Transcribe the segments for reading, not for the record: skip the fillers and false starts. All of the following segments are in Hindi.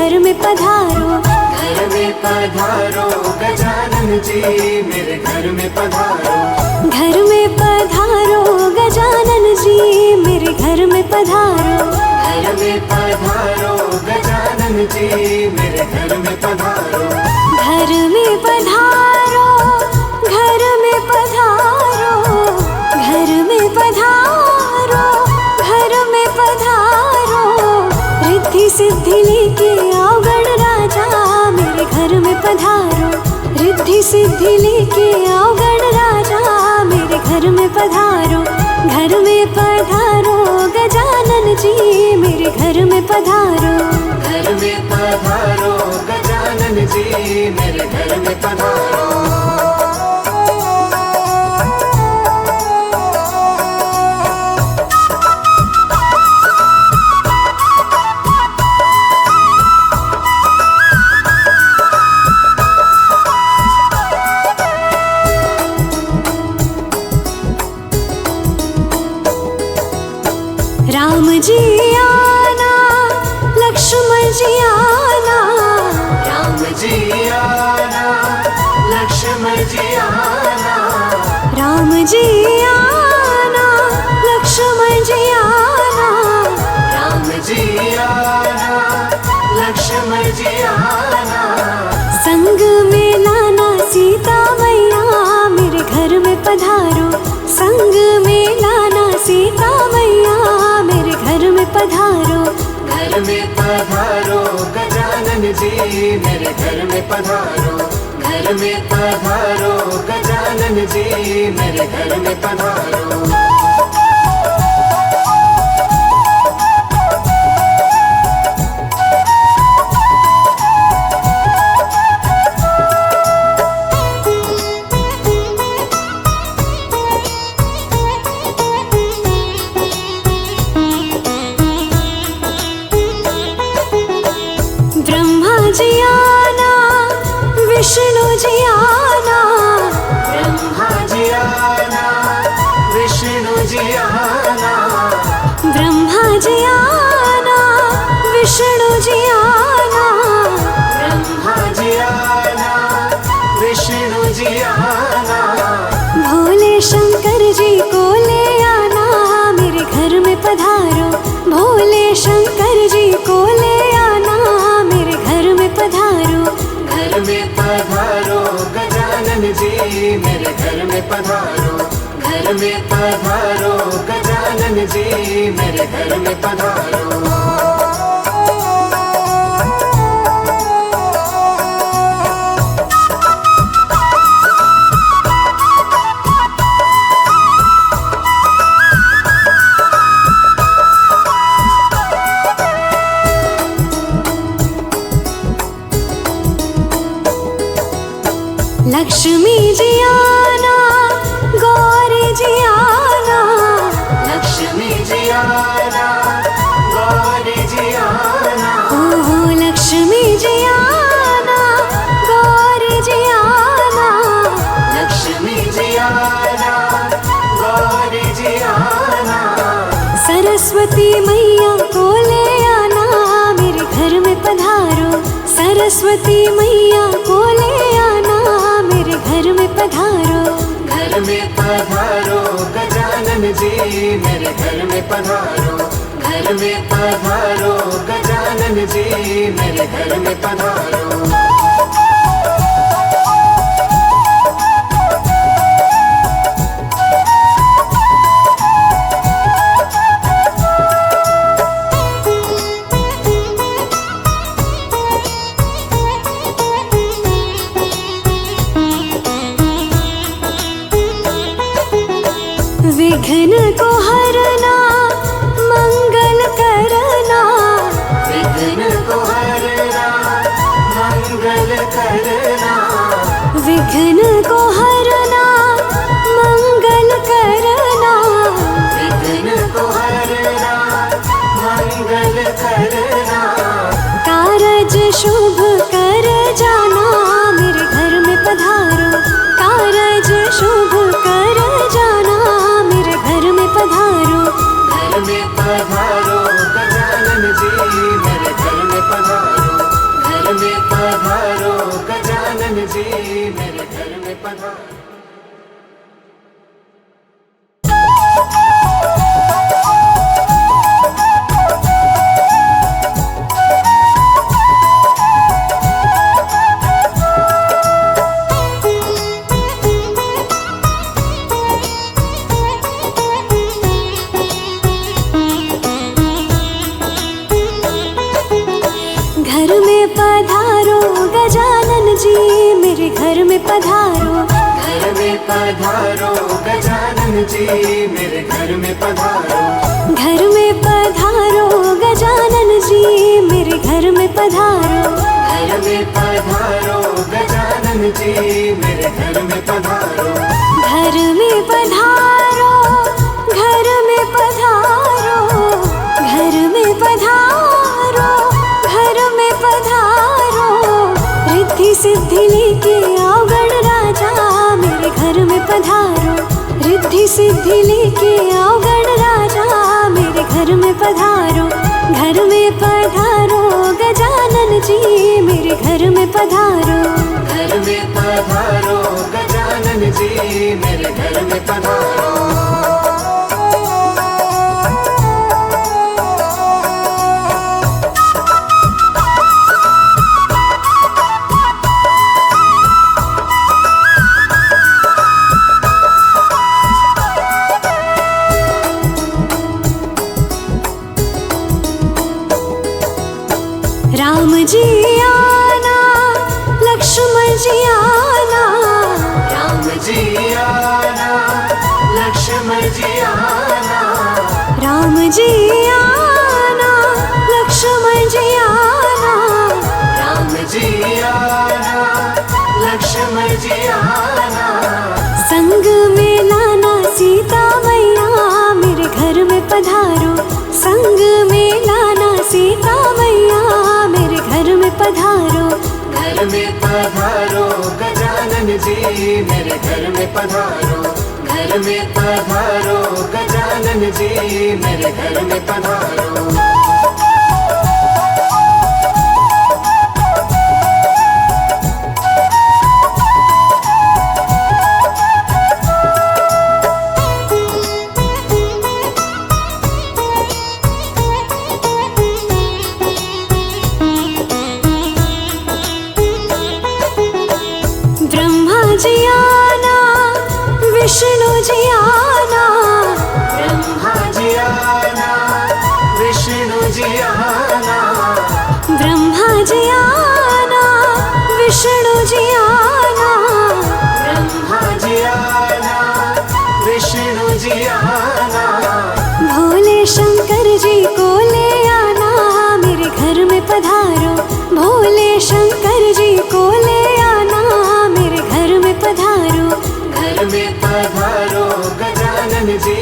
घर में पधारो। घर में पधारो गजानन जी मेरे घर में पधारो। घर में पधारो गजानन जी मेरे घर में पधारो। घर में पधारो गजानन जी मेरे घर में पधारो। घर में पधारो, घर में पधारो, घर में पधारो, घर में पधारो। रिद्धि सिद्धि लेके आओ गणराजा मेरे घर में पधारो। रिद्धि सिद्धि लेके आओ गणराजा मेरे घर में पधारो। घर में पधारो गजानन जी मेरे घर में पधारो। घर में पधारो गजानन जी मेरे घर में पधारो। राम जी आना, लक्ष्मण जी आना। राम जी आना, लक्ष्मण जी आना। राम जी आना, लक्ष्मण जी आना। राम जी आना, लक्ष्मण जी आना। संग में लाना सीता मैया मेरे घर में पधारो। संग में लाना सीता मैया मेरे घर में पधारो। घर में पधारो गजानन जी मेरे घर में पधारो। घर में पधारो गजानन जी मेरे घर में पधारो। ब्रह्मा जी आना, विष्णु जी आना। ब्रह्मा जी आना, विष्णु जी आना। ब्रह्मा जी आना, विष्णु जी आना। ब्रह्मा जी आना, विष्णु जी आना। भोले शंकर जी को ले आना मेरे घर में पधारो। भोले शंकर जी को ले आना मेरे घर में पधारो। घर में पधारो गजानन जी मेरे घर में पधारो। घर में पधारो गजानन जी मेरे घर में पधारो। लक्ष्मी जी आना, गौरी जी आना। लक्ष्मी जी आना, गौरी जी आना। ओहो लक्ष्मी जी आना, गौरी जी आना। लक्ष्मी जी आना, गौरी जी आना। सरस्वती मैया को ले आना मेरे घर में पधारो। सरस्वती मैया को ले आना मेरे घर में पधारो। घर में पधारो गजानन जी मेरे घर में पधारो। घर में पधारो गजानन जी मेरे घर में पधारो। विघ्न को हरना, मंगल करना। विघ्न को हरना, मंगल करना। विघ्न को हरना, मंगल करना। विघ्न को हरना, मंगल करना। कारज शुभ कर जाना मेरे घर में पधारो। कारज शुभ कर जाना मेरे घर में पधारो। घर में पधारो गजानन जी मेरे घर में पधारो। मेरे घर में पधारो। घर में पधारो गजानन जी, मेरे घर में पधारो। घर में पधारो गजानन जी, मेरे घर में पधारो। घर में पधारो गजानन जी, मेरे घर में पधारो। घर में पधारो गजानन जी, मेरे घर में पधारो। घर में पधारो, घर में पधारो, घर में पधारो, घर में पधारो। रिद्धि सिद्धि लेके आओ गण राजा, मेरे घर में पधारो। रिद्धि सिद्धि लेके आओ गण राजा, मेरे घर में पधारो। घर में पधारो गजानन जी, मेरे घर में पधारो। घर में पधारो गजानन जी, मेरे घर में पधारो। राम जी आना, लक्ष्मण जी आना। राम जी आना, लक्ष्मण जी आना। राम जी आना, लक्ष्मण जी आना। राम जी आना, लक्ष्मण जी आना। संग में लाना सीता मैया, मेरे घर में पधारो। संग में लाना सीता मैया, मेरे घर में पधारो। घर में पधारो गजानन जी, मेरे घर में पधारो। घर में पधारो गजानन जी, मेरे घर में पधारो। जी आना, विष्णु जी आना। ब्रह्मा जी आना, विष्णु जी आना। ब्रह्मा जी आना, विष्णु जी आना। ब्रह्मा जी आना, विष्णु जी आना। भोले शंकर जी को ले आना, मेरे घर में पधारो। भोले शंकर जी को ले आना, मेरे घर में पधारो। घर में पधारो गजानन जी,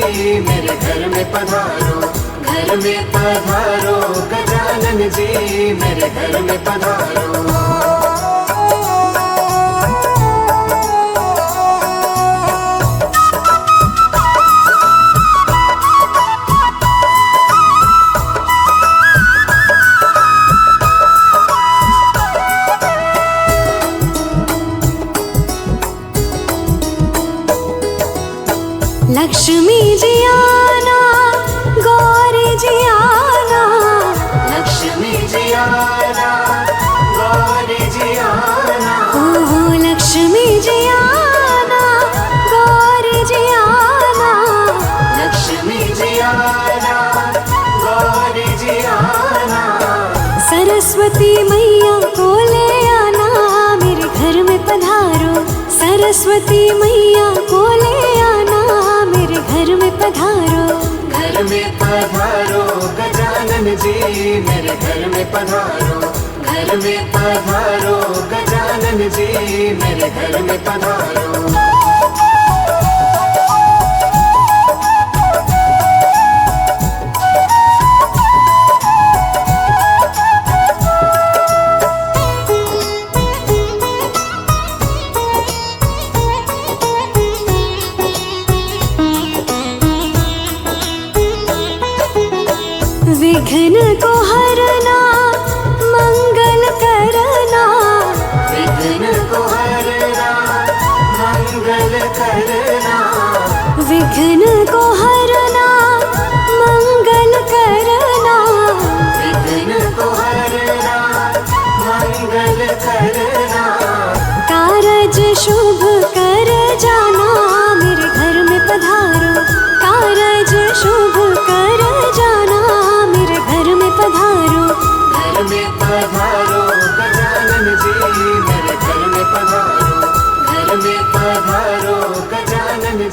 मेरे घर में पधारो। घर में पधारो गजानन जी, मेरे घर में पधारो। लक्ष्मी जी आना, गौरी जी आना। लक्ष्मी जी आना, गौरी जी आना। ओहो लक्ष्मी जी आना, गौरी जी आना। लक्ष्मी जी आना, गौरी जी आना। सरस्वती मैया को ले आना, मेरे घर में पधारो। सरस्वती मैया को ले आना, मेरे घर में पधारो। घर में पधारो गजानन जी, मेरे घर में पधारो। घर में पधारो गजानन जी, मेरे घर में पधारो। विघ्न को हरना, मंगल करना। विघ्न को हरना,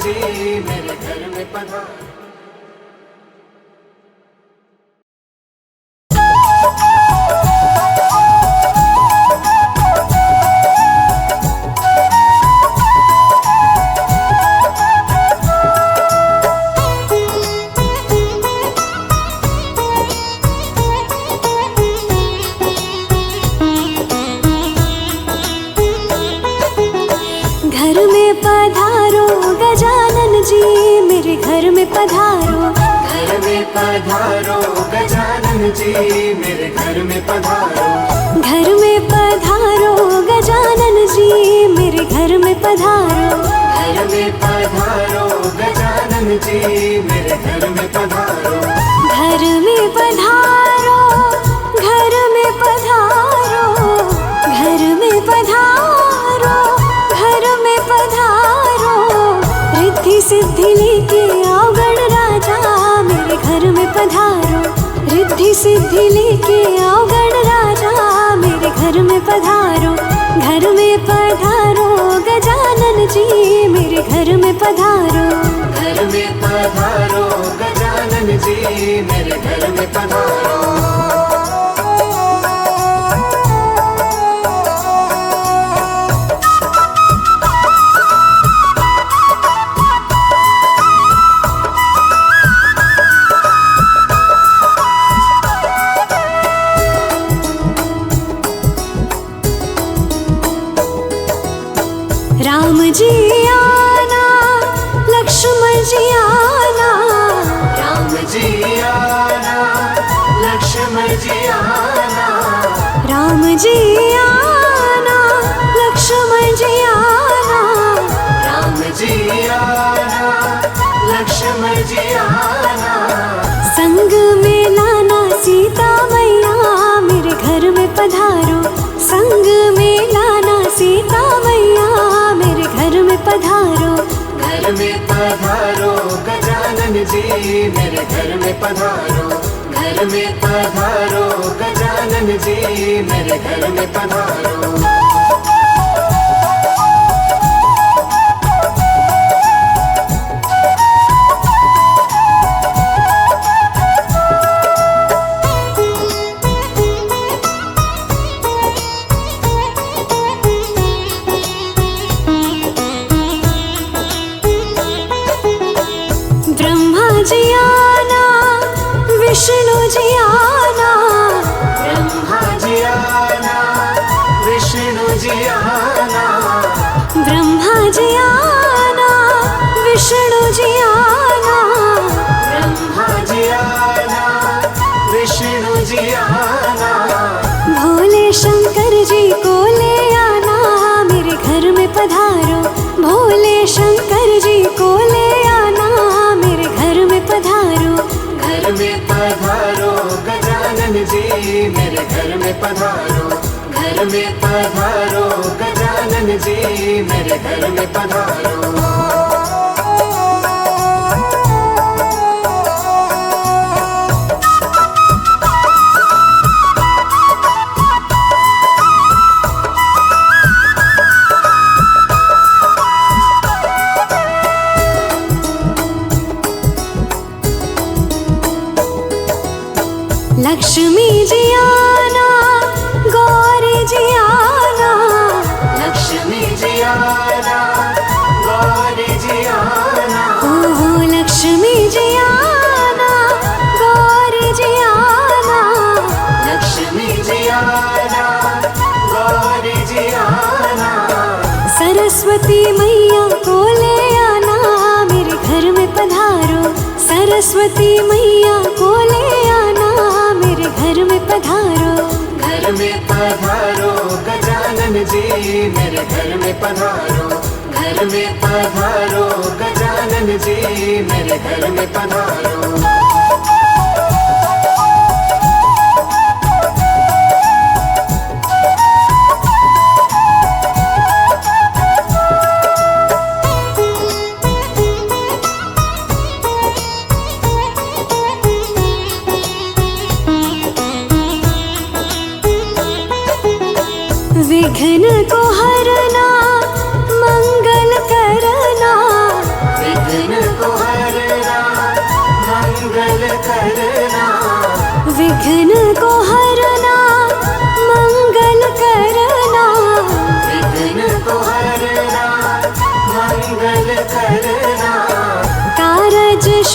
जी मेरे घर में पधारो। घर में पधारो गजानन जी मेरे घर में पधारो। घर में पधारो गजानन जी मेरे घर में पधारो। घर में पधारो गजानन जी मेरे घर में पधारो। घर में पधारो गजानन जी मेरे घर में पधारो। घर में पधारो, घर में पधारो, घर में पधारो, घर में पधारो। रिद्धि सिद्धि लेके आओ गण राजा मेरे घर में पधारो। रिद्धि सिद्धि लेके आओ गण राजा मेरे घर में पधारो। घर में पधारो गजानन जी मेरे घर में पधारो। घर में पधारो गजानन जी मेरे घर में पधारो। राम जी आना, लक्ष्मण जी आना। राम जी आना, लक्ष्मण जी आना। राम जी आना, लक्ष्मण जी आना। राम जी आना, लक्ष्मण जी आना। संग में लाना सीता मैया मेरे घर में पधारो। संग में लाना सीता मैया मेरे घर में पधारो। घर में पधारो गजानन जी मेरे घर में पधारो। घर में पधारो गजानन जी मेरे घर में पधारो। ब्रह्मा जी आना, विष्णु जी आना। ब्रह्मा जी आना, विष्णु जी आना। ब्रह्मा जी आना, विष्णु जी आना। ब्रह्मा जी आना, विष्णु जी आना। भोले शंकर जी को ले आना मेरे घर में पधारो। भोले शंकर जी को ले आना मेरे घर में पधारो। घर में पधारो गजानन जी मेरे घर में पधारो। घर में पधारो गजानन जी मेरे घर में पधारो। लक्ष्मी जी आना, गौरी जी आना। लक्ष्मी जी आना, गौरी जी आना। ओहो लक्ष्मी जी आना, गौरी जी आना। लक्ष्मी जी आना, गौरी जी आना। सरस्वती मैया को ले आना मेरे घर में पधारो। सरस्वती मैया को ले आना मेरे घर में पधारो। घर में पधारो गजानन जी मेरे घर में पधारो। घर में पधारो गजानन जी मेरे घर में पधारो। विघ्न को हरना, मंगल करना।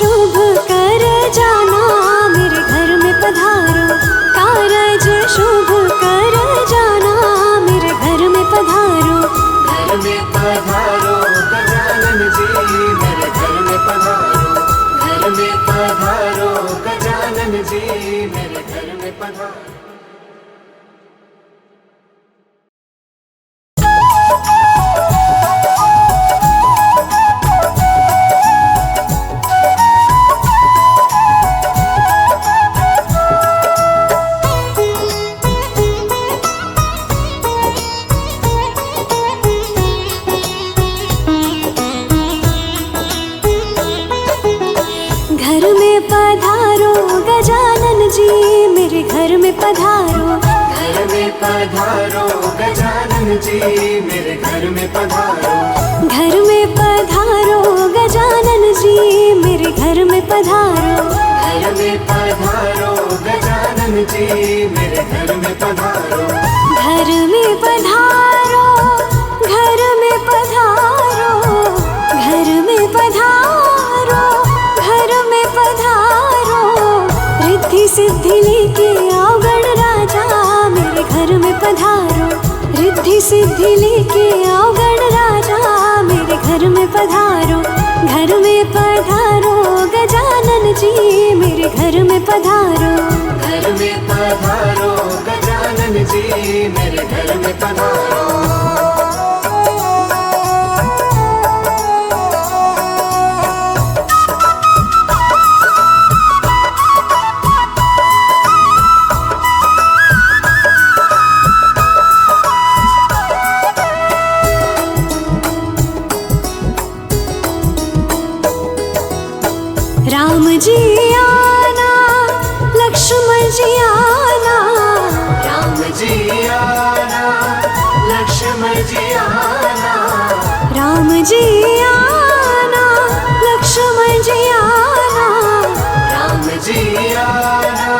शुभ कर जाना मेरे घर में पधारो, कारज शुभ कर जाना मेरे घर में पधारो। घर में पधारो गजानन जी मेरे घर में पधारो, घर में पधारो गजानन जी मेरे घर में पधारो। घर में पधारो गजानन जी मेरे घर में पधारो, घर में पधारो गजानन जी मेरे घर में पधारो, घर में पधारो गजानन जी मेरे घर में पधारो। घर में पधारो गजानन जी मेरे घर में पधारो, घर में पधारो, घर में पधारो, घर में पधारो, घर में पधारो। रिद्धि सिद्धि लेके आओ गणराजा मेरे घर में पधारो, रिद्धि सिद्धि लेके आओ गणराजा मेरे घर में पधारो। घर में पधारो गजानन जी मेरे घर में पधारो, घर में पधारो गजानन जी मेरे घर में पधारो। राम जी आना लक्ष्मण जी आना, राम जी आना लक्ष्मण जी आना, राम जी आना लक्ष्मण जी आना, राम जी आना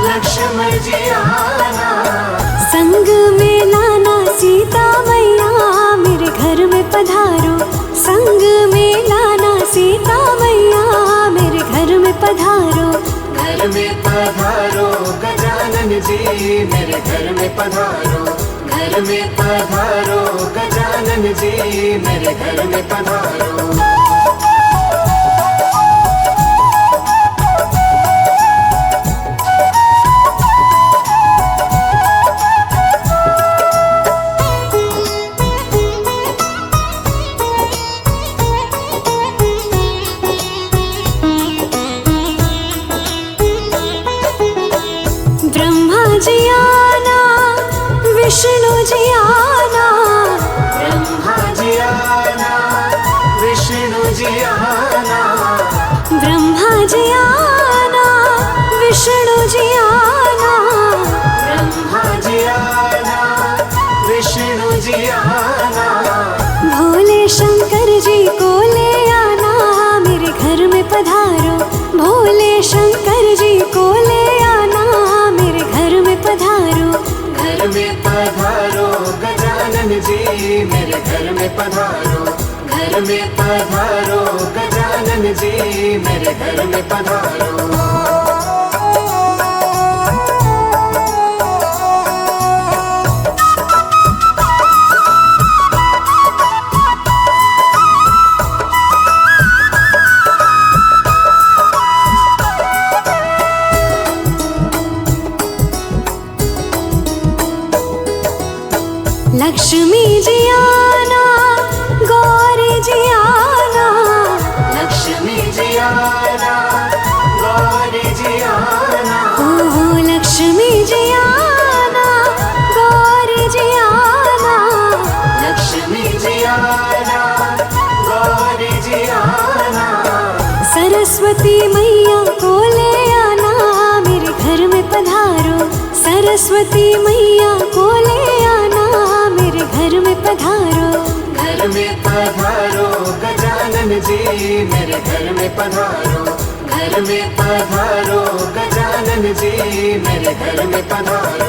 लक्ष्मण जी आना। संग में लाना सीता मैया मेरे घर में पधारो, संग में लाना सीता मैया मेरे घर में पधारो। घर में पधारो गजानन जी मेरे घर में पधारो, घर में पधारो गजानन जी मेरे घर में पधारो। ब्रह्मा जी आना विष्णु जी आना, ब्रह्मा जी आना विष्णु जी आना, ब्रह्मा जी आना विष्णु जी आना, ब्रह्मा जी आना विष्णु जी आना। भोले शंकर जी को ले आना मेरे घर में पधारो, भोले शंकर जी को ले आना मेरे घर में पधारो। घर में पधारो गजानन जी मेरे घर में पधारो, घर में पधारो गजानन जी मेरे घर में पधारो। लक्ष्मी जी आना गौरी जी आना, लक्ष्मी जी आना गौरी जी आना, ओहो लक्ष्मी जी आना गौरी जी आना, लक्ष्मी जी आना गौरी जी आना। सरस्वती मैया को ले आना मेरे घर में पधारो, सरस्वती मैया को ले आना मेरे घर में पधारो। घर में पधारो गजानन जी मेरे घर में पधारो, घर में पधारो गजानन जी मेरे घर में पधारो।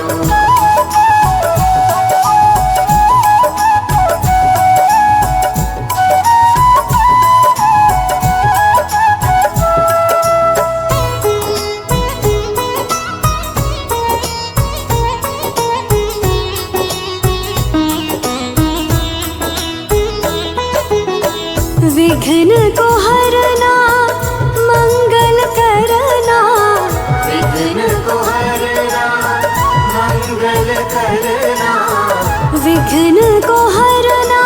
विघ्न को हरना मंगल करना, विघ्न को हरना मंगल करना, विघ्न को हरना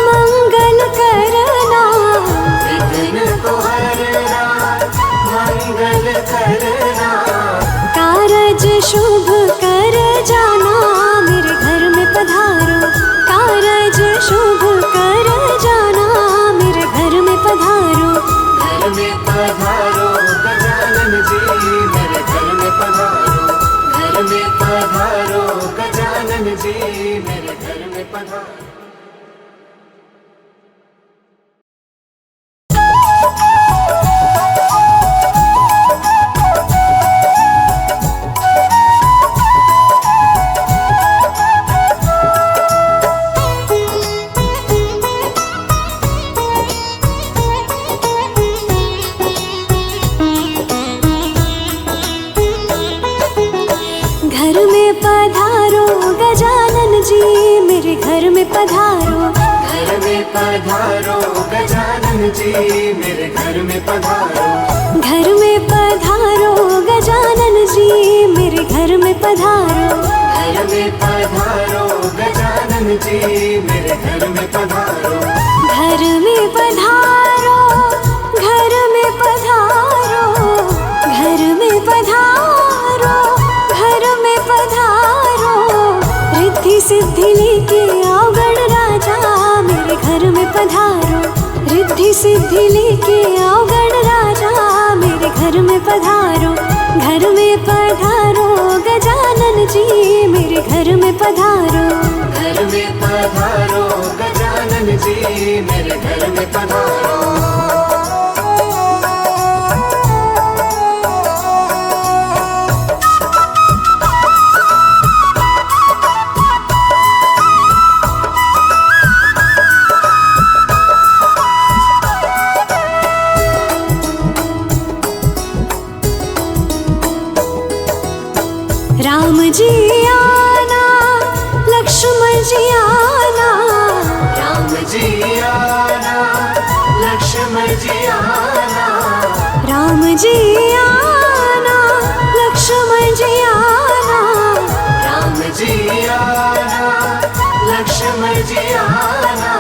मंगल करना, विघ्न को हरना मंगल करना। कारज शुभ कर जाना मेरे घर में पधारो, कारज शुभ कर जाना मेरे घर में पधारो। घर में पधारो गजानन जी मेरे घर में पधारो, घर में पधारो गजानन जी मेरे घर में पधारो। घर में पधारो गजानन जी मेरे घर में पधारो, घर में पधारो गजानन जी मेरे घर में पधारो, घर में पधारो गजानन जी मेरे घर में पधारो, घर में पधारो गजानन जी मेरे घर में पधारो। घर में पधारो, घर में पधारो, घर में पधारो, घर में पधारो। रिद्धि सिद्धि लेके आओ गण राजा मेरे घर में पधारो, रिद्धि सिद्धि लेके आओ गण राजा मेरे घर में पधारो। घर में पधारो गजानन जी मेरे घर में पधारो, घर में पधारो गजानन जी मेरे घर में पधारो। राम जी आना लक्ष्मण जी आना, राम जी आना लक्ष्मण जी आना, राम जी आना लक्ष्मण जी आना, राम जी आना लक्ष्मण जी आना।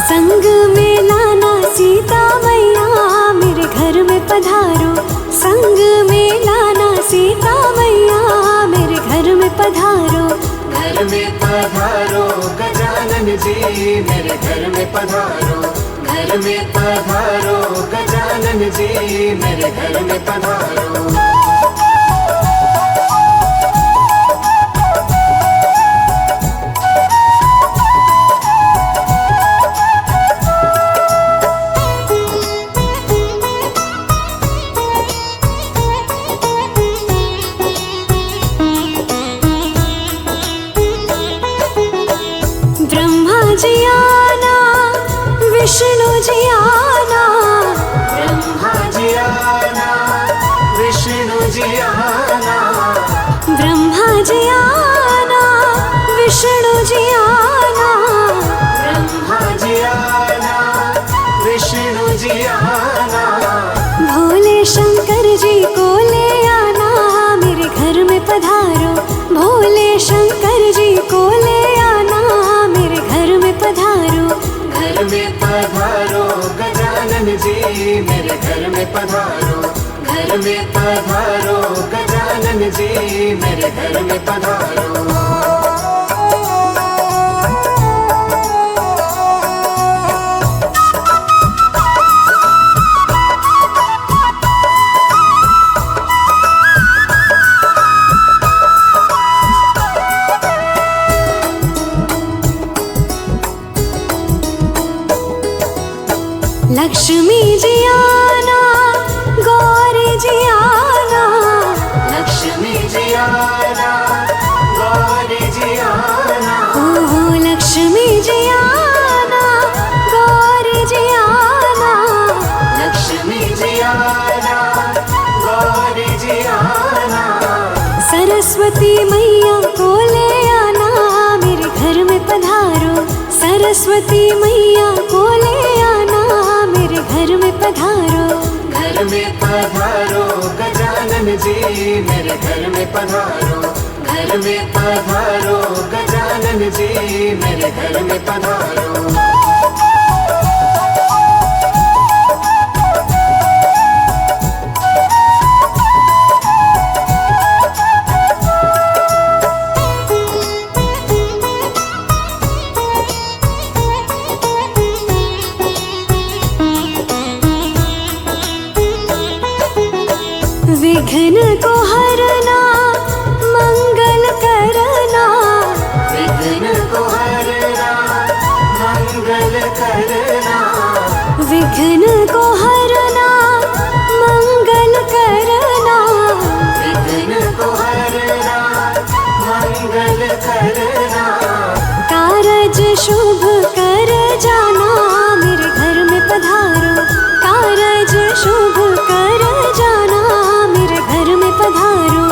संग में लाना सीता मैया मेरे घर में पधारो, संग में लाना सीता मैया मेरे घर में पधारो। घर में पधारो गजानन जी मेरे घर में पधारो, घर में पधारो गजानन जी मेरे घर में पधारो। ब्रह्मा जी आना विष्णु जी आना, ब्रह्मा जी आना विष्णु जी आना, ब्रह्मा जी आना विष्णु जी आना, ब्रह्मा जी आना विष्णु जी आना। भोले शंकर जी को ले आना मेरे घर में पधारो, भोले शंकर जी को ले आना मेरे घर में पधारो। घर में पधारो गजानन जी मेरे घर में पधारो, घर में पधारो गजानन जी मेरे घर में पधारो। लक्ष्मी जी आना गौरी जी आना, लक्ष्मी जी आना गौरी जी आना, ओहो लक्ष्मी जी आना गौरी जी आना, लक्ष्मी जी आना गौरी जी आना। सरस्वती मैया को ले आना मेरे घर में पधारो, सरस्वती मैया को ले आना में पधारो गजानन जी मेरे घर में पधारो, घर में पधारो गजानन जी मेरे घर में पधारो। विघ्न को हरना मंगल करना, विघ्न को हरना मंगल करना, विघ्न को हरना मंगल करना, विघ्न को हरना मंगल करना। कारज शुभ कर जाना मेरे घर में पधारो, कारज शुभ कर जाना मेरे घर में पधारो।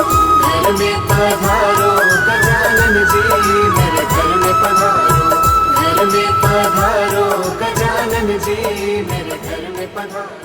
घर में पधारो गजानन जी मेरे घर में पधारो, घर में पधारो गजानन जी मेरे घर में पधारो।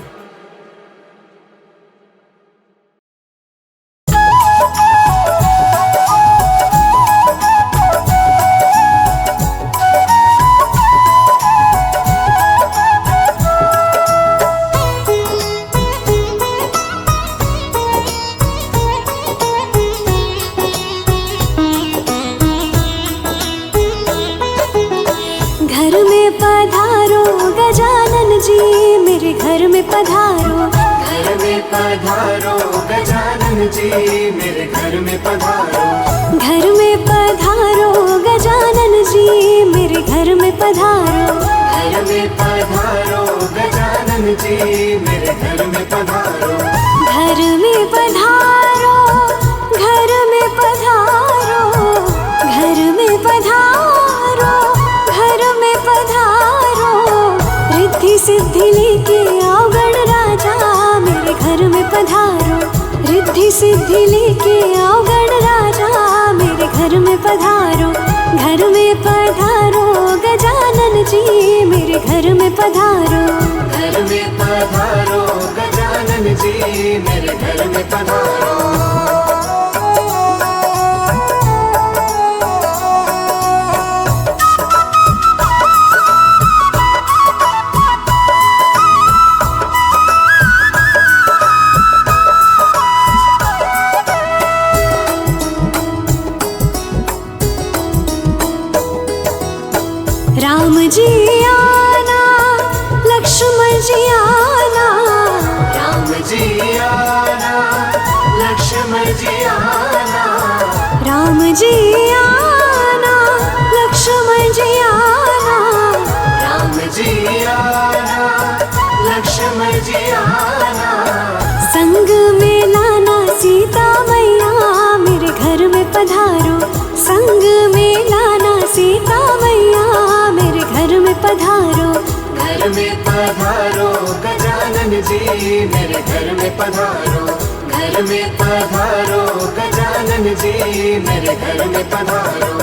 घर में पधारो गजानन जी मेरे घर में पधारो, घर में पधारो गजानन जी मेरे घर में पधारो, घर में पधारो गजानन जी मेरे घर में पधारो, घर में पधारो गजानन जी मेरे घर में पधारो। घर में पधारो, घर में पधारो, घर में पधारो, घर में पधारो। रिद्धि सिद्धि लेके आओ गण राजा मेरे घर में पधारो, रिद्धि सिद्धि लेके आओ गण राजा मेरे घर में पधारो। घर में पधारो गजानन जी मेरे घर में पधारो, घर में पधारो गजानन जी मेरे घर में पधारो। राम जी आना लक्ष्मण जी आना, राम जी आना लक्ष्मण जी आना, राम जी आना लक्ष्मण जी आना, राम जी आना लक्ष्मण जी आना। संग में लाना सीता मैया मेरे घर में पधारो, संग में लाना सीता मैया मेरे घर में पधारो। घर में पधारो गजानन जी मेरे घर में पधारो, घर में पधारो गजानन जी मेरे घर में पधारो।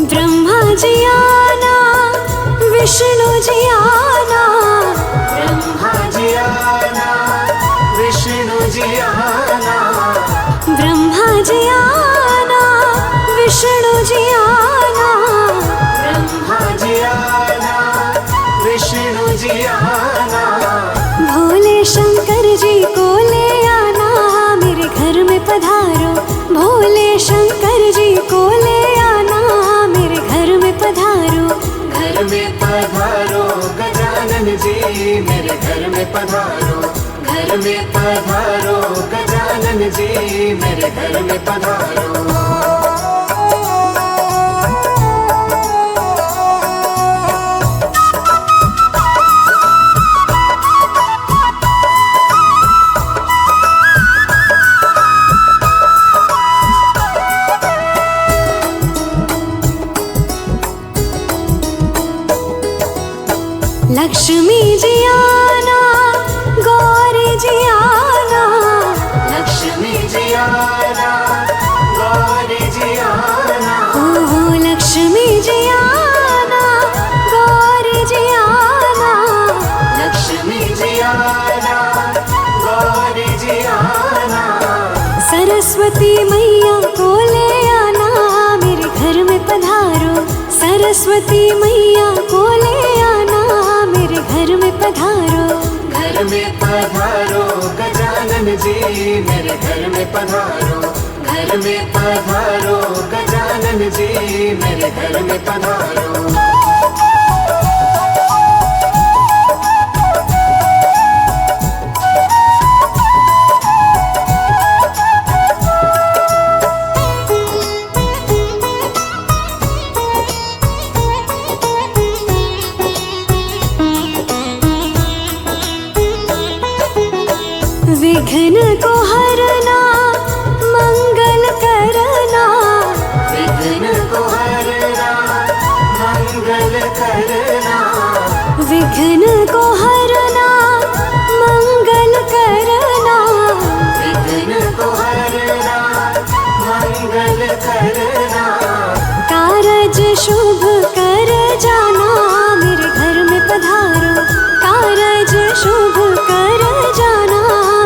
ब्रह्मा जी आना विष्णु जी आना, ब्रह्मा जी आना विष्णु जी आना, ब्रह्मा जी आना विष्णु जी आना, ब्रह्मा जी आना विष्णु जी आना। भोले शंकर जी को ले आना मेरे घर में पधारो, भोले शंकर जी को ले आना मेरे घर में पधारो। घर में पधारो गजानन जी मेरे घर में पधारो, घर में पधारो गजानन जी मेरे घर में पधारो। लक्ष्मी जी आना, गौरी जी आना, लक्ष्मी जी आना, गौरी जी आना, ओहो लक्ष्मी जी आना, गौरी जी आना, लक्ष्मी जी आना, गौरी जी आना। सरस्वती मैया को ले आना, मेरे घर में पधारो। सरस्वती मैया को ले आना, मेरे घर में पधारो। घर में पधारो गजानन जी, मेरे घर में पधारो। घर में पधारो गजानन जी, मेरे घर में पधारो। विघ्न को हरना, मंगल करना, विघ्न को हरना, मंगल करना, विघ्न को हरना, मंगल करना, विघ्न को हरना, मंगल करना। कारज शुभ कर जाना, मेरे घर में पधारो। कारज शुभ कर जाना,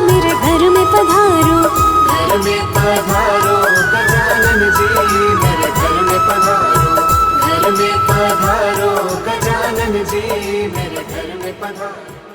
मेरे घर में पधारो। घर में पधारो गजानन जी, मेरे घर में पधारो। घर में पधारो गजानन जी, मेरे घर में पधारो।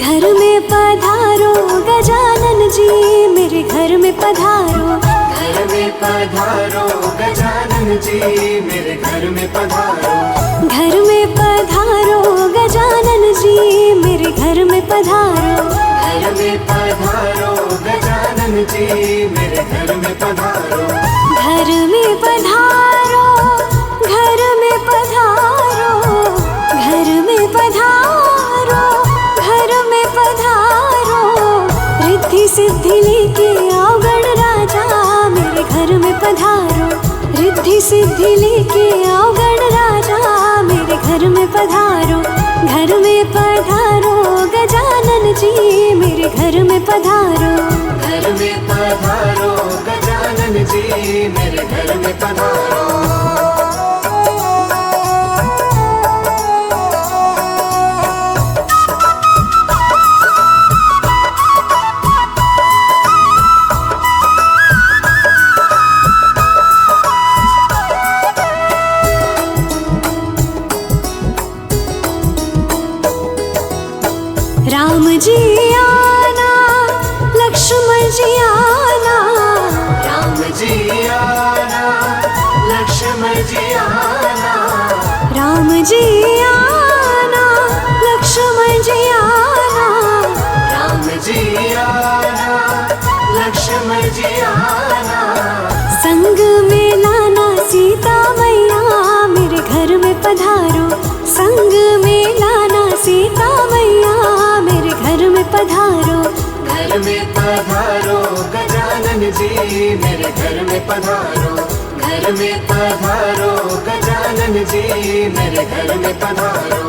घर में पधारो गजानन जी, मेरे घर में पधारो। घर में पधारो गजानन जी, मेरे घर में पधारो। घर में पधारो गजानन जी, मेरे घर में पधारो। घर में पधारो गजानन जी, मेरे घर में पधारो। घर में पधारो, घर में पधारो, घर में पधारो, घर में पधारो। रिद्धि सिद्धि लेके आओ गण राजा, मेरे घर में पधारो। रिद्धि सिद्धि लेके आओ गण राजा, मेरे घर में पधारो। घर में पधारो गजानन जी, मेरे घर में पधारो। घर में पधारो गजानन जी, मेरे घर में पधारो। राम जी आना, लक्ष्मण जी आना, राम जी आना, लक्ष्मण जी आना, राम जी आना, लक्ष्मण जी आना, राम जी आना, लक्ष्मण जी आना। संग में लाना सीता मैया, मेरे घर में पधारो। संग में लाना सीता मैया, मेरे घर में पधारो। घर में पधारो गजानन जी, मेरे घर में पधारो। घर में पधारो गजानन जी, मेरे घर में पधारो।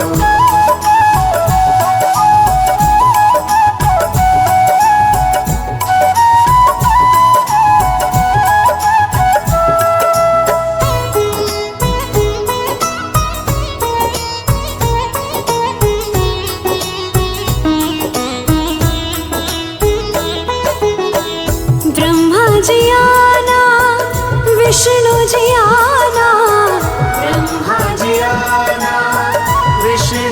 ब्रह्मा जी आना, विष्णु जी आना, ब्रह्मा जी आना, विष्णु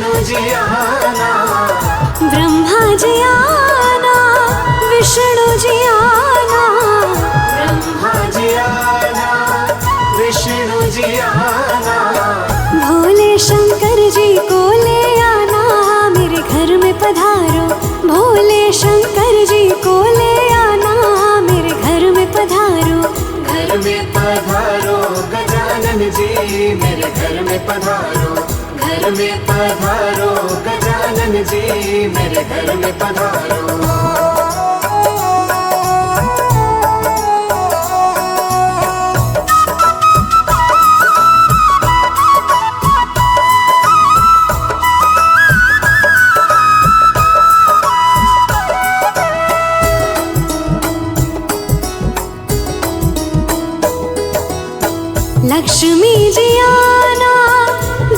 पधारो, घर में पधारो गजानन जी मेरे घर में पधारो। लक्ष्मी जी आना,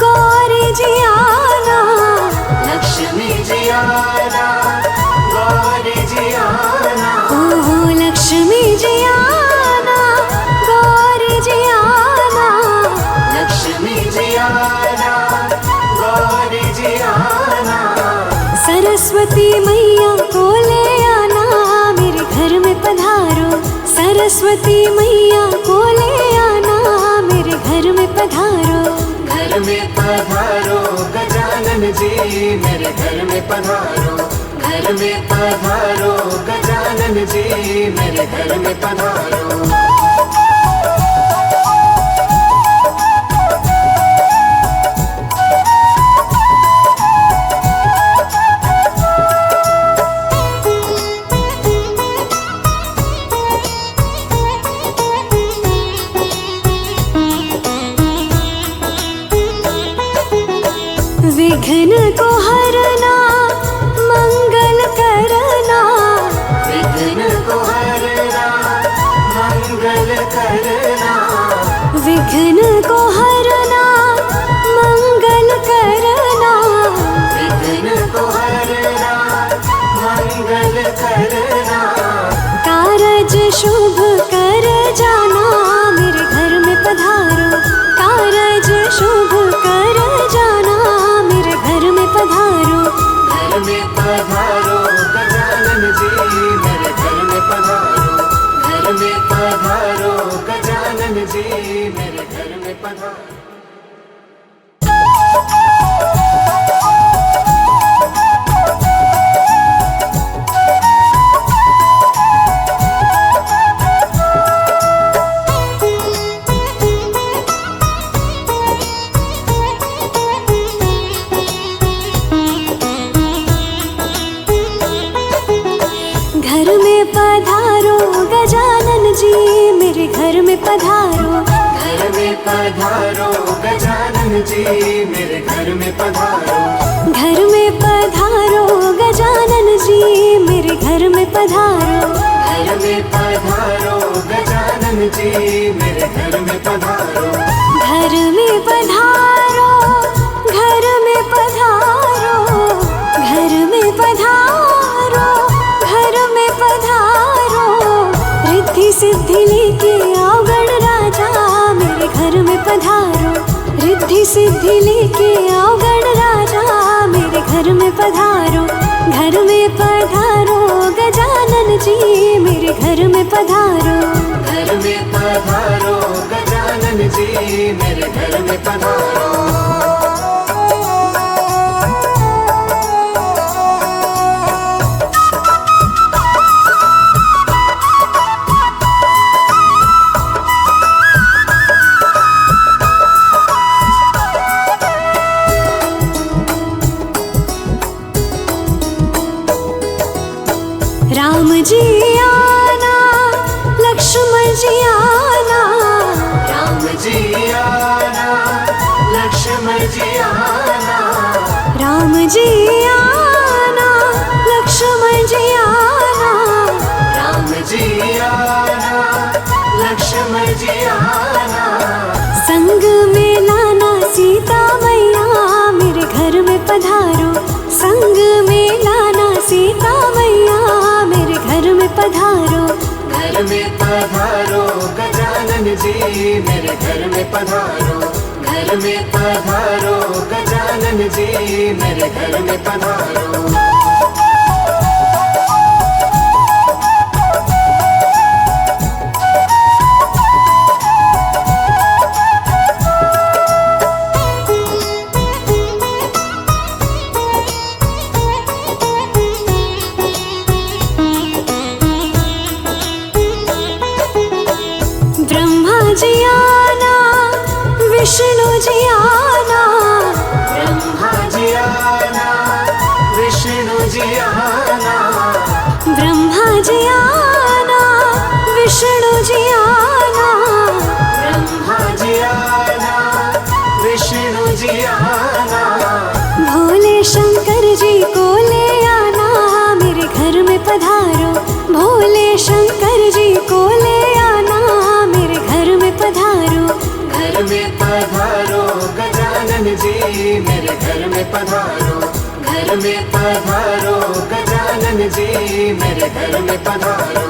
गौरी जी आना, लक्ष्मी जी आना, गौरी जी आना, ओहो लक्ष्मी जी आना, गौरी जी आना, लक्ष्मी जी आना, गौरी जी आना। सरस्वती मैया को ले आना, मेरे घर में पधारो, सरस्वती मैया को ले आना, मेरे घर में पधारो, घर में पधारो गजानन जी मेरे घर में पधारो, घर में पधारो गजानन जी मेरे घर में पधारो। विघ्न को हरना, मंगल करना, विघ्न को हरना, मंगल करना, विघ्न को हरना, मंगल करना, विघ्न को हरना, मंगल करना। कारज शुभ कर जाना, मेरे घर में पधारो, कारज शुभ कर जाना, मेरे घर में पधारो, घर में पधारो गजानन जी मेरे घर में पधारो, घर में पधारो गजानन जी मेरे घर में पधारो। घर में पधारो गजानन जी मेरे घर में पधारो, घर में पधारो गजानन जी मेरे घर में पधारो, घर में पधारो गजानन जी मेरे घर में पधारो, घर में पधारो गजानन जी मेरे घर में पधारो, घर में पधारो, घर में पधारो, घर में पधारो, घर में पधारो, रिद्धि सिद्धि लेके आओ गणराजा मेरे घर में पधारो, रिद्धि सिद्धि लेके आओ गणराजा मेरे घर में पधारो, घर में पधारो गजानन जी मेरे घर में पधारो, घर में पधारो गजानन जी मेरे घर में पधारो। राम जी आना, लक्ष्मण जी आना, राम जी आना, लक्ष्मण जी आना, राम जी आना, लक्ष्मण जी आना, राम जी आना, लक्ष्मण जी आना। संग में लाना सीता मैया मेरे घर में पधारो, संग में लाना सीता मैया मेरे घर में पधारो, घर में पधारो गजानन जी मेरे घर में पधारो, घर में पधारो गजानन जी मेरे घर में पधारो। ब्रह्मा जी आना, विष्णु जी आना, जी को ले आना मेरे घर में पधारो। भोले शंकर जी को ले आना मेरे घर में पधारो। घर में पधारो गजानन जी मेरे घर में पधारो। घर में पधारो गजानन जी मेरे घर में पधारो।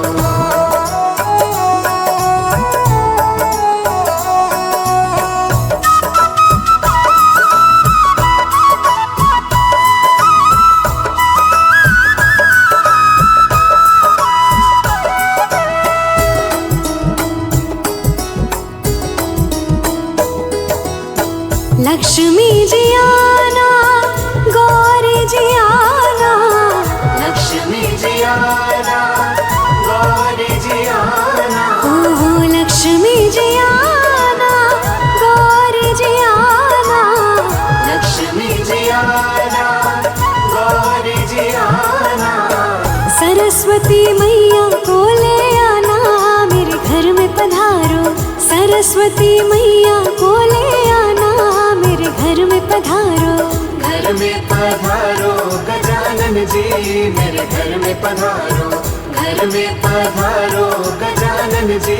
लक्ष्मी जी आना गौरी जी आना। लक्ष्मी जी आना गौरी जी आना। ओहो लक्ष्मी जी आना गौरी जी आना। लक्ष्मी जी आना गौरी जी आना। सरस्वती मैया को ले आना मेरे घर में पधारो। सरस्वती मैया को ले आना मेरे घर में पधारो। घर में पधारो गजानन जी मेरे घर में पधारो। घर में पधारो गजानन जी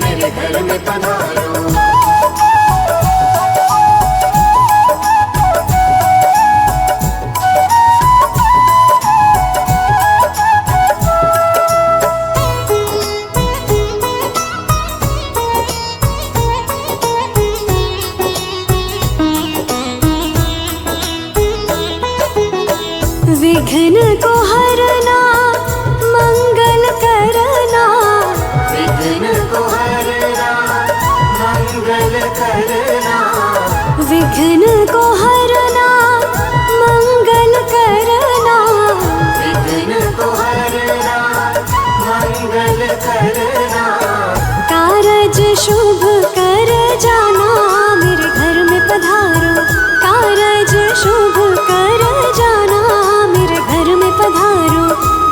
मेरे घर में पधारो। विघ्न को हरना मंगल करना। विघ्न को हरना मंगल करना। विघ्न को हरना मंगल करना। विघ्न को हरना मंगल करना। कारज शुभ कर जाना मेरे घर में पधारो। कारज शुभ कर जाना मेरे घर में पधारो।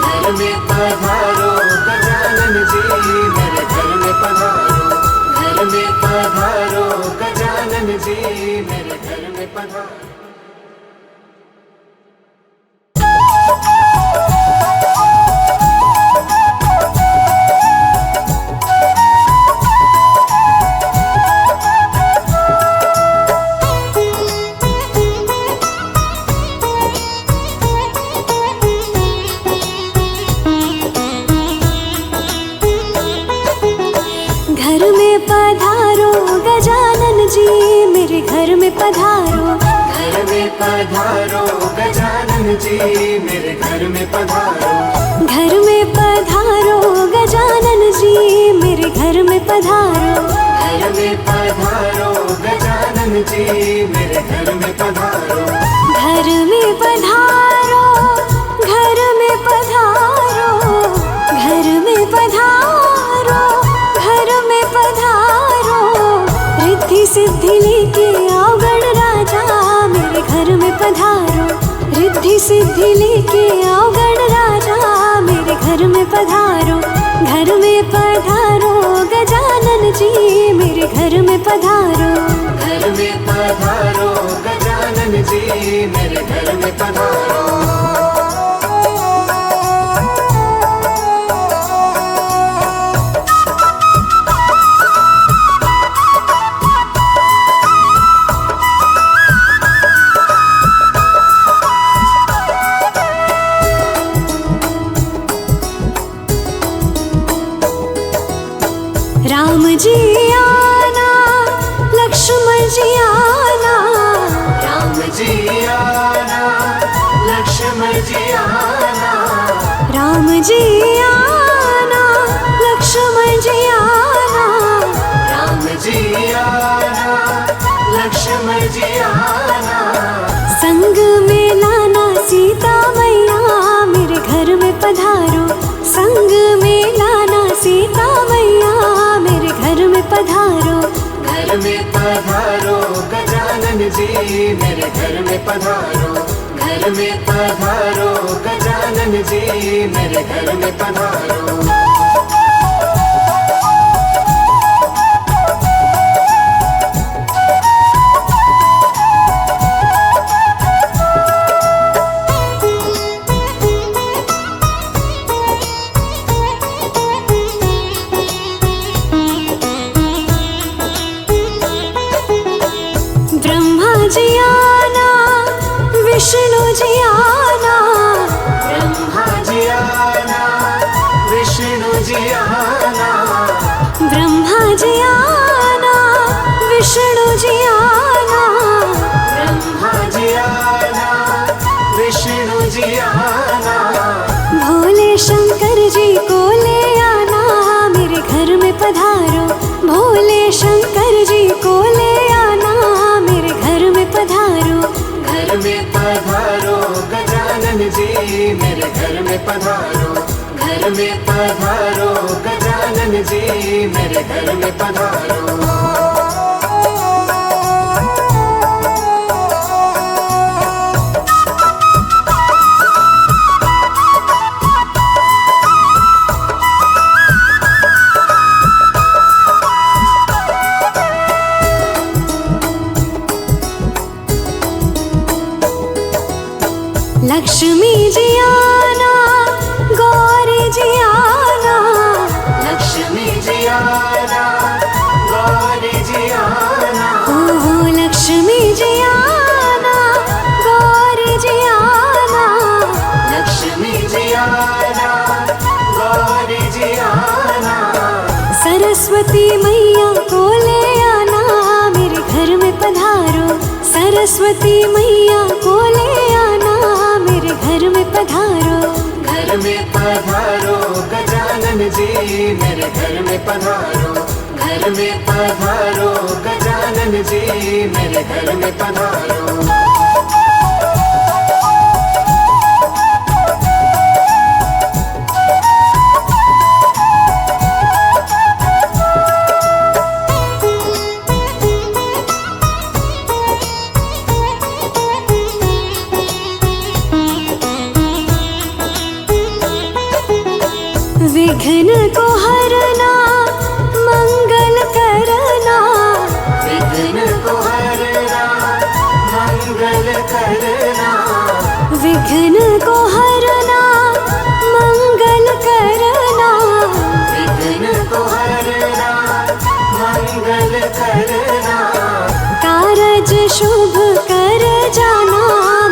घर में पधारो गजानन जी मेरे घर में पधारो। घर में पधारो गजानन जी मेरे घर में पधारो। घर में पधारो गजानन जी मेरे घर में पधारो। घर में पधारो गजानन जी मेरे घर में पधारो। घर में पधारो गजानन जी मेरे घर में पधारो। घर में पधारो गजानन जी मेरे घर में पधारो। घर में पधारो घर में पधारो। घर में पधारो घर में पधारो। रिद्धि सिद्धि लेके आओ गणराजा मेरे घर में पधारो। रिद्धि सिद्धि लेके आओ गणराजा मेरे घर में पधारो। घर में पधारो गजानन जी मेरे घर में पधारो। घर में पधारो गजानन जी मेरे घर में पधारो। राम जी आना लक्ष्मण जी आना। राम जी आना लक्ष्मण जी आना। राम जी आना लक्ष्मण जी आना। राम जी आना लक्ष्मण जी आना। संग में लाना सीता मैया मेरे घर में पधारो। संग में लाना सीता मैया मेरे घर में पधारो। घर में पधारो गजानन जी मेरे घर में पधारो। घर में पधारो गजानन जी मेरे घर में पधारो। आना, भोले शंकर जी को ले आना, मेरे घर में पधारो। भोले शंकर जी को ले आना, मेरे घर में पधारो। घर में पधारो गजानन जी, मेरे घर में पधारो। घर में पधारो गजानन जी, मेरे घर में पधारो। लक्ष्मी जी आना, गौरी जी आना, लक्ष्मी जी आना, गौरी जी आना। ओहो लक्ष्मी जी आना, गौरी जी आना, लक्ष्मी जी आना, गौरी जी आना। सरस्वती मैया को ले आना, मेरे घर में पधारो। सरस्वती मैया को ले आना, मेरे घर में पधारो। घर में पधारो गजानन जी, मेरे घर में पधारो। घर में पधारो गजानन जी, मेरे घर में पधारो। विघ्न को हरना, मंगल करना, विघ्न को हरना, मंगल करना। विघ्न को हरना, मंगल करना, विघ्न को हरना, मंगल करना। कारज शुभ कर जाना,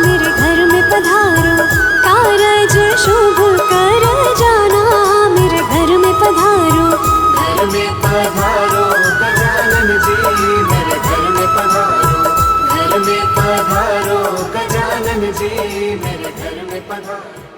मेरे घर में पधारो। कारज शुभ कर जाना, मेरे घर में पधारो। घर में पधारो गजानन जी, मेरे घर में पधारो। घर में पधारो गजानन जी, मेरे घर में पधारो।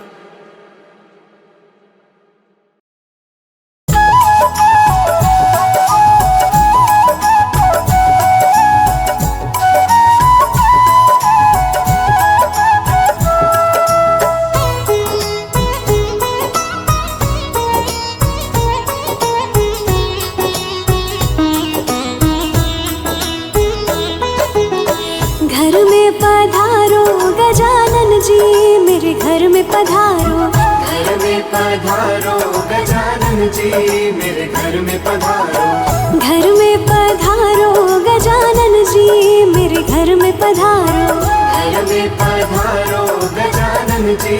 घर में पधारो गजानन जी, मेरे घर में पधारो। घर में पधारो गजानन जी, मेरे घर में पधारो। घर में पधारो गजानन जी, मेरे घर में पधारो। घर में पधारो गजानन जी,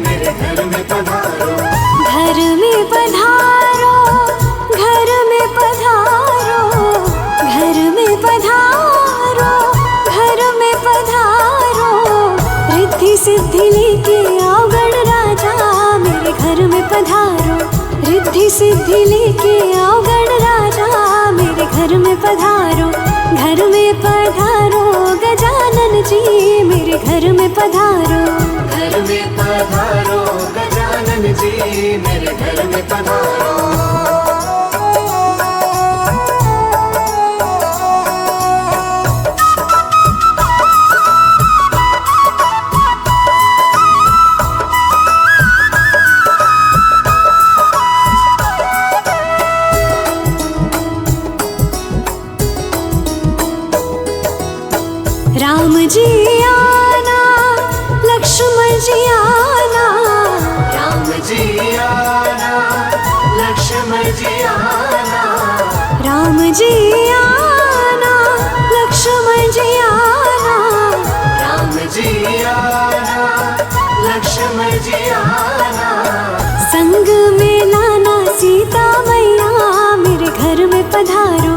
मेरे घर में पधारो। घर में पधारो, घर में पधारो, घर में पधारो, घर में पधारो। रिद्धि सिद्धि लेके आओ गण राजा, मेरे घर में पधारो। रिद्धि सिद्धि लेके आओ गण राजा, मेरे घर में पधारो। घर में पधारो गजानन जी, मेरे घर में पधारो। घर में पधारो गजानन जी, मेरे घर में पधारो। राम जी आना, लक्ष्मण जी आना, राम जी आना, लक्ष्मण जी आना। राम जी आना, लक्ष्मण जी आना, राम जी आना, लक्ष्मण जी आना। संग में लाना सीता मैया, मेरे घर में पधारो।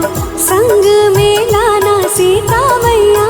संग में लाना सीता